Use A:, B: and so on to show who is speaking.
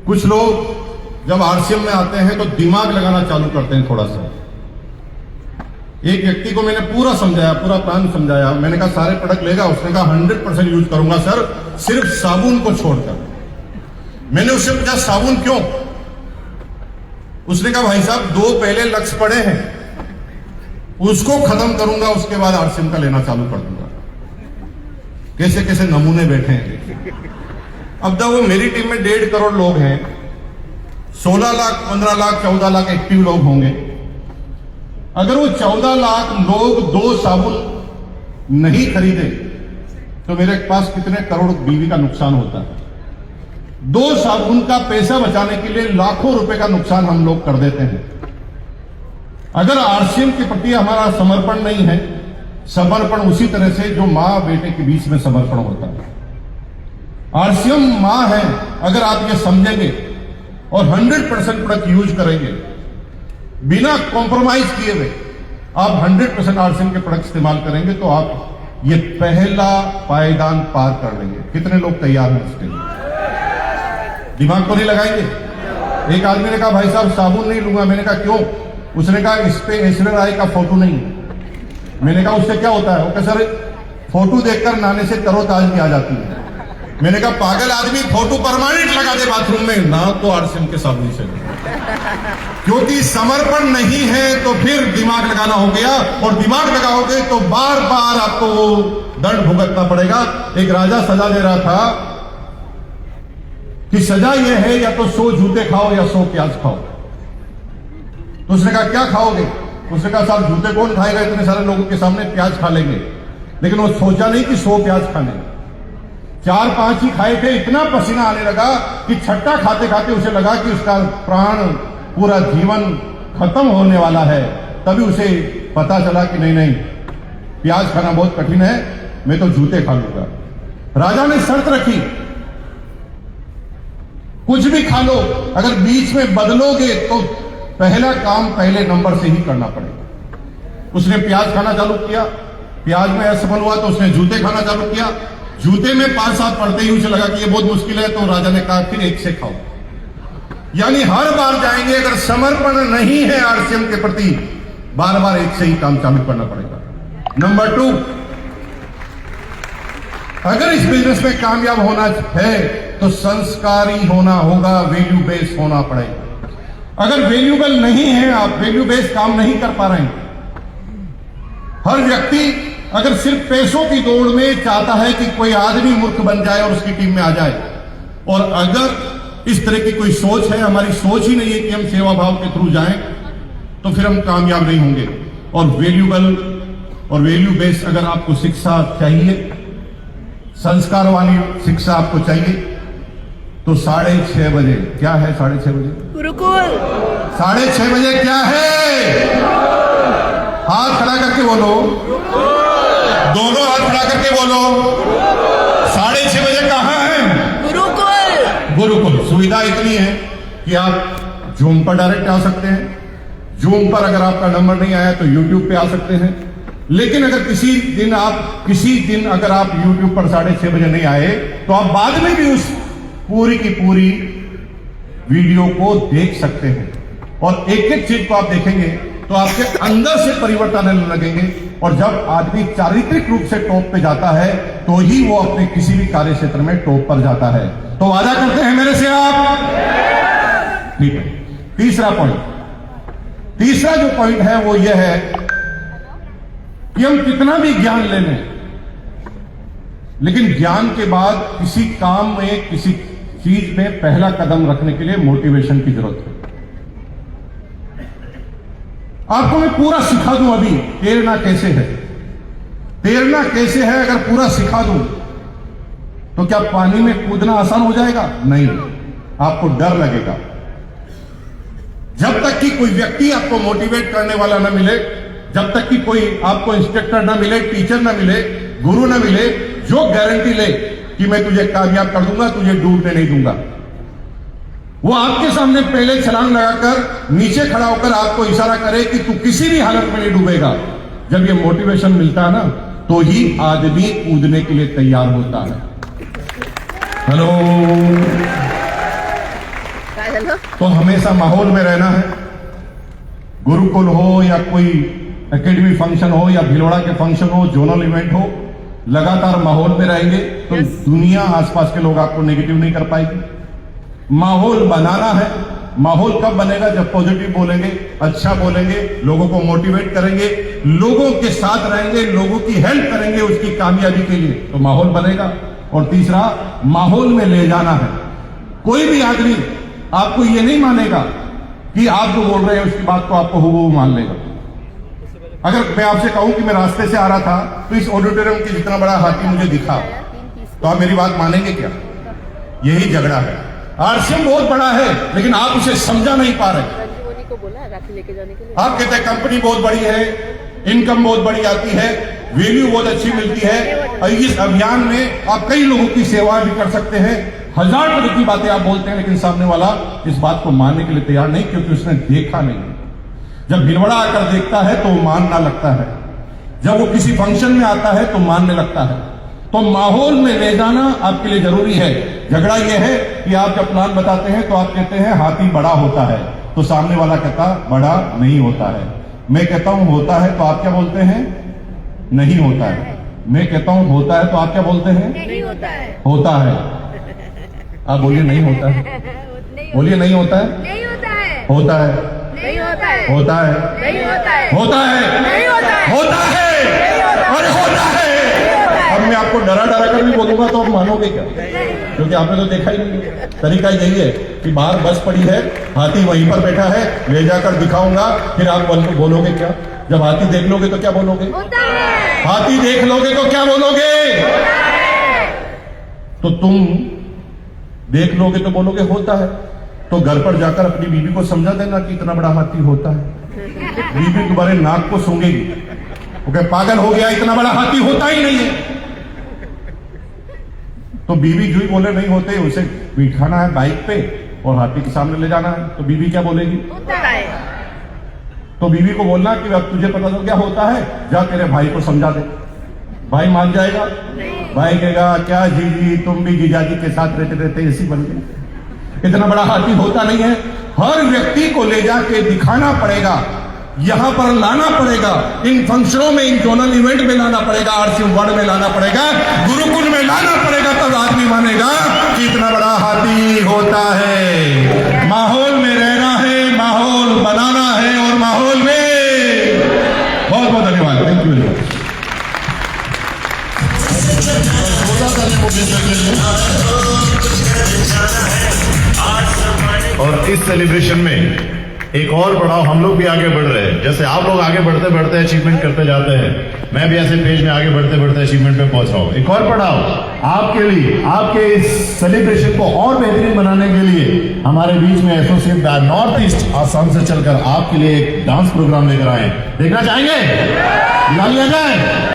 A: कुछ लोग जब आरसीएम में आते हैं तो दिमाग लगाना चालू करते हैं थोड़ा सा। एक व्यक्ति को मैंने पूरा समझाया, पूरा प्लान समझाया। मैंने कहा सारे प्रोडक्ट लेगा? उसने कहा 100% यूज करूंगा सर, सिर्फ साबुन को छोड़कर। मैंने उससे पूछा साबुन क्यों? उसने कहा भाई साहब 2 पहले लक्ष्य पड़े हैं, उसको खत्म करूंगा, उसके बाद आरसीएम का लेना चालू कर दूंगा। कैसे कैसे नमूने बैठे हैं। अब तक वो मेरी टीम में 1.5 करोड़ लोग हैं, 16 लाख 15 लाख 14 लाख एक्टिव लोग होंगे। अगर वो 14 लाख लोग 2 साबुन नहीं खरीदे तो मेरे पास कितने करोड़ बीवी का नुकसान होता है। 2 साबुन का पैसा बचाने के लिए लाखों रुपए का नुकसान हम लोग कर देते हैं। अगर आरसीएम के प्रति हमारा समर्पण नहीं है, समर्पण उसी तरह से जो मां बेटे के बीच में समर्पण होता है। आरसीएम मां है, अगर आप ये समझेंगे और 100% प्रोडक्ट यूज करेंगे बिना कॉम्प्रोमाइज किए हुए, आप 100% आरसीएम के प्रोडक्ट इस्तेमाल करेंगे तो आप ये पहला पायदान पार कर लेंगे। कितने लोग तैयार हैं इसके लिए? दिमाग को नहीं लगाएंगे? एक आदमी ने कहा भाई साहब साबुन नहीं लूंगा। मैंने कहा क्यों? उसने कहा इस पे ऐश्वर्या राय का फोटो नहीं है। मैंने कहा उससे क्या होता है? वो कहा सर फोटो देखकर नहाने से तरोताजगी आ जाती है। मैंने कहा पागल आदमी, फोटो परमानेंट लगा दे बाथरूम में, ना तो आरसीएम के साबुन से। क्योंकि समर्पण नहीं है तो फिर दिमाग लगाना हो गया, और दिमाग लगाओगे तो बार बार आपको वो दंड भुगतना पड़ेगा। एक राजा सजा दे रहा था कि सजा यह है या तो 100 जूते खाओ या 100 प्याज खाओ। तो उसने कहा क्या खाओगे? उसने कहा साहब जूते कौन खाएगा, इतने सारे लोगों के सामने प्याज खा लेंगे। लेकिन वो सोचा नहीं कि 100 प्याज खाने, 4-5 ही खाए थे। इतना पसीना आने लगा कि छट्टा खाते खाते उसे लगा कि उसका प्राण, पूरा जीवन खत्म होने वाला है। तभी उसे पता चला कि नहीं नहीं, प्याज खाना बहुत कठिन है, मैं तो जूते खा लूंगा। राजा ने शर्त रखी, कुछ भी खा लो, अगर बीच में बदलोगे तो पहला काम पहले नंबर से ही करना पड़ेगा। उसने प्याज खाना चालू किया, प्याज में असफल हुआ तो उसने जूते खाना चालू किया। जूते में 5-7 पड़ते ही उसे लगा कि ये बहुत मुश्किल है, तो राजा ने कहा फिर 1 से खाओ। यानी हर बार जाएंगे, अगर समर्पण नहीं है आरसीएम के प्रति, बार बार 1 से ही काम चालू करना पड़ेगा। नंबर 2, अगर इस बिजनेस में कामयाब होना है तो संस्कारी होना होगा, वैल्यू बेस्ड होना पड़ेगा। अगर वैल्यूबल नहीं है, आप वैल्यू बेस्ड काम नहीं कर पा रहे हैं। हर व्यक्ति अगर सिर्फ पैसों की दौड़ में चाहता है कि कोई आदमी मूर्ख बन जाए और उसकी टीम में आ जाए, और अगर इस तरह की कोई सोच है, हमारी सोच ही नहीं है कि हम सेवा भाव के थ्रू जाएं, तो फिर हम कामयाब नहीं होंगे। और वैल्यूबल और वैल्यू बेस्ड अगर आपको शिक्षा चाहिए, संस्कार वाली शिक्षा आपको चाहिए, तो 6:30 बजे क्या है? 6:30 बजे
B: गुरुकुल।
A: 6:30 बजे क्या है? हाथ खड़ा करके बोलो, दोनों हाथ खड़ा करके बोलो। 6:30 बजे कहां है?
B: गुरुकुल।
A: गुरुकुल। सुविधा इतनी है कि आप जूम पर डायरेक्ट आ सकते हैं। जूम पर अगर आपका नंबर नहीं आया तो यूट्यूब पे आ सकते हैं। लेकिन अगर किसी दिन अगर आप यूट्यूब पर 6:30 बजे नहीं आए तो आप बाद में भी उस पूरी की पूरी वीडियो को देख सकते हैं। और एक एक चीज को आप देखेंगे तो आपके अंदर से परिवर्तन आने लगेंगे। और जब आदमी चारित्रिक रूप से टॉप पे जाता है तो ही वो अपने किसी भी कार्य क्षेत्र में टॉप पर जाता है। तो वादा करते हैं मेरे से आप? ठीक है। तीसरा जो पॉइंट है वो ये है कि हम कितना भी ज्ञान ले लें, लेकिन ज्ञान के बाद किसी काम में, किसी चीज में पहला कदम रखने के लिए मोटिवेशन की जरूरत है। आपको मैं पूरा सिखा दूं अभी तैरना कैसे है। तैरना कैसे है अगर पूरा सिखा दूं तो क्या पानी में कूदना आसान हो जाएगा? नहीं, आपको डर लगेगा। जब तक कि कोई व्यक्ति आपको मोटिवेट करने वाला ना मिले, जब तक कि कोई आपको इंस्ट्रक्टर ना मिले, टीचर ना मिले, गुरु ना मिले जो गारंटी ले कि मैं तुझे कामयाब कर दूंगा, तुझे डूबने नहीं दूंगा, वो आपके सामने पहले छलांग लगाकर नीचे खड़ा होकर आपको इशारा करे कि तू किसी भी हालत में नहीं डूबेगा। जब ये मोटिवेशन मिलता है ना तो ही आदमी कूदने के लिए तैयार होता है। हेलो,
B: चलो
A: तो हमेशा माहौल में रहना है। गुरुकुल हो या कोई एकेडमी फंक्शन हो या भिलवाड़ा के फंक्शन हो, जोनल इवेंट हो, लगातार माहौल में रहेंगे तो दुनिया आसपास के लोग आपको नेगेटिव नहीं कर पाएगी। माहौल बनाना है। माहौल कब बनेगा? जब पॉजिटिव बोलेंगे, अच्छा बोलेंगे, लोगों को मोटिवेट करेंगे, लोगों के साथ रहेंगे, लोगों की हेल्प करेंगे उसकी कामयाबी के लिए, तो माहौल बनेगा। और तीसरा, माहौल में ले जाना है। कोई भी आदमी आपको ये नहीं मानेगा कि आप जो बोल रहे हैं उसकी बात को आपको हूबहू मान लेगा। अगर मैं आपसे कहूं कि मैं रास्ते से आ रहा था तो इस ऑडिटोरियम की जितना बड़ा हाथी मुझे दिखा, तो आप मेरी बात मानेंगे क्या? यही झगड़ा है। आरसीएम बहुत बड़ा है लेकिन आप उसे समझा नहीं पा रहे।
B: को बोला राखी लेके जाने के लिए।
A: आप कहते हैं कंपनी बहुत बड़ी है, इनकम बहुत बड़ी आती है, वैल्यू बहुत अच्छी मिलती है, और इस अभियान में आप कई लोगों की सेवा भी कर सकते हैं। हजार तरह की बातें आप बोलते हैं लेकिन सामने वाला इस बात को मानने के लिए तैयार नहीं, क्योंकि उसने देखा नहीं। जब भिलवाड़ा आकर देखता है तो वो मानना लगता है, जब वो किसी फंक्शन में आता है तो मानने लगता है। तो माहौल में ले जाना आपके लिए जरूरी है। झगड़ा यह है कि आप जब प्लान बताते हैं तो आप कहते हैं हाथी बड़ा होता है, तो सामने वाला कहता बड़ा नहीं होता है। मैं कहता हूं होता है, तो आप क्या बोलते हैं? नहीं होता है। मैं कहता हूं होता है, तो आप क्या बोलते हैं?
B: नहीं होता है।
A: होता है। आप बोलिए नहीं होता है, बोलिए नहीं होता है।
B: नहीं होता है।
A: होता है।
B: नहीं होता है।
A: होता है।
B: नहीं होता है।
A: होता है।
B: नहीं होता है।
A: होता है। अरे होता है। अब मैं आपको डरा डरा कर भी बोलूंगा तो आप मानोगे क्या? क्योंकि आपने तो देखा ही नहीं है। तरीका यही है कि बाहर बस पड़ी है, हाथी वहीं पर बैठा है, ले जाकर दिखाऊंगा, फिर आप बोलोगे क्या? जब हाथी देख लोगे तो क्या बोलोगे?
B: होता है।
A: हाथी देख लोगे तो क्या बोलोगे? तो तुम देख लोगे तो बोलोगे होता है। तो घर पर जाकर अपनी बीवी को समझा देना कि इतना बड़ा हाथी होता है। बीवी तुम्हारे नाक को सूंघेगी, वो कहे पागल हो गया, इतना बड़ा हाथी होता ही नहीं है। तो बीवी जो ही बोले नहीं होते, उसे बिठाना है बाइक पे और हाथी के सामने ले जाना है। तो बीवी क्या बोलेगी?
B: होता है।
A: तो बीवी को बोलना कि अब तुझे पता तो क्या होता है, जा तेरे भाई को समझा दे। भाई मान जाएगा? भाई कहेगा क्या जी तुम भी जीजाजी के साथ रहते रहते ऐसी बन गए। इतना बड़ा हाथी होता नहीं है। हर व्यक्ति को ले जाके दिखाना पड़ेगा, यहां पर लाना पड़ेगा, इन फंक्शनों में, इन जोनल इवेंट में लाना पड़ेगा, आरसीएम वर्ड में लाना पड़ेगा, गुरुकुल में लाना पड़ेगा, तब आदमी मानेगा कि इतना बड़ा हाथी होता है। माहौल में रहना है, माहौल बनाना है, और माहौल में बहुत बहुत धन्यवाद। Thank you very much.
C: और इस सेलिब्रेशन में एक और बढ़ाव, हम लोग भी आगे बढ़ रहे हैं। जैसे आप लोग आगे बढ़ते बढ़ते अचीवमेंट करते जाते हैं, मैं भी ऐसे पेज में आगे बढ़ते बढ़ते अचीवमेंट पे पहुंच रहा हूं। एक और बढ़ाव आपके लिए, आपके इस सेलिब्रेशन को और बेहतरीन बनाने के लिए हमारे बीच में एसोसिएट नॉर्थ ईस्ट आसाम से चलकर आपके लिए एक डांस प्रोग्राम लेकर आए। देखना चाहेंगे? दिखा लिया जाए।